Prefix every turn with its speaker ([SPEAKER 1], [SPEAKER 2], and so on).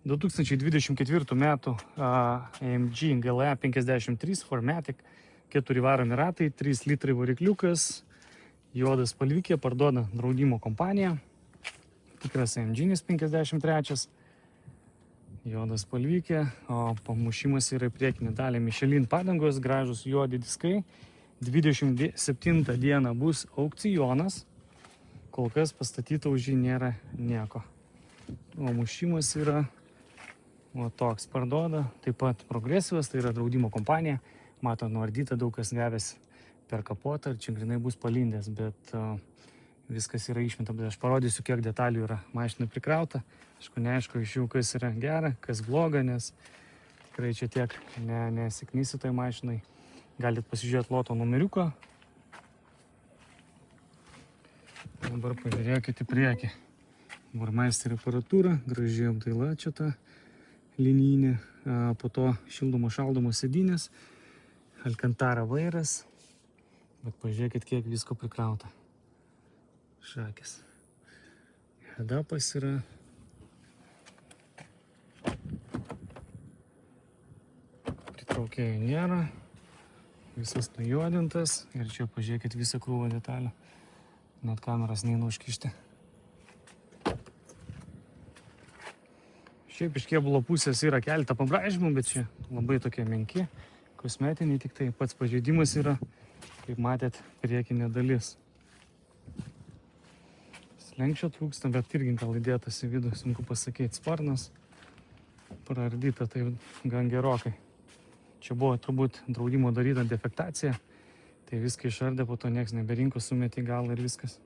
[SPEAKER 1] 2024 metų AMG GLE 53 4MATIC, 4 varomi ratai, 3 litrai varikliukas, juodas spalvikė, parduoda draudimo kompanija, tikras AMG 53, juodas spalvikė, o pamušimas yra į priekinį dalį Michelin padangos, gražus juodi diskai. 27 dieną bus aukcionas, kol kas pastatyta už jį nėra nieko. O mušimas yra toks, parduoda, taip pat Progresyvas, tai yra draudimo kompanija, mato nuardyta, daug kas gavęs per kapotą ir čia grinai bus palindęs, bet viskas yra išmeta, bet aš parodysiu, kiek detalių yra mašinai prikrauta. Aišku, neaišku iš jų, kas yra gera, kas bloga, nes tikrai čia tiek nesiknysi tai mašinai. Galit pasižiūrėti loto numeriuką. Dabar pažiūrėkite į priekį. Burmeisterio aparatūra, graži apdaila čia ta linijinė, po to šildomo sėdynės, Alcantara vairas, bet pažiūrėkit, kiek visko prikrauta. Šakės. Head-upas yra. Pritraukėjų nėra, visas nujuodintas ir čia pažiūrėkit visą krūvą detalių, net kameras neina užkišti. Šiaip iš kėbulo pusės yra keletą pabraižymų, bet čia labai tokie menki, kosmetiniai, tik tai pats pažeidimas yra, kaip matėt, priekinė dalis. Slenksčio trūksta, bet irgi gal įdėtas į vidų, sunku pasakyti, sparnas praardyta, tai gan gerokai. Čia buvo turbūt draudimo daryta defektacija, tai viską išardė, po to nieks neberinko, sumetė į galą ir viskas.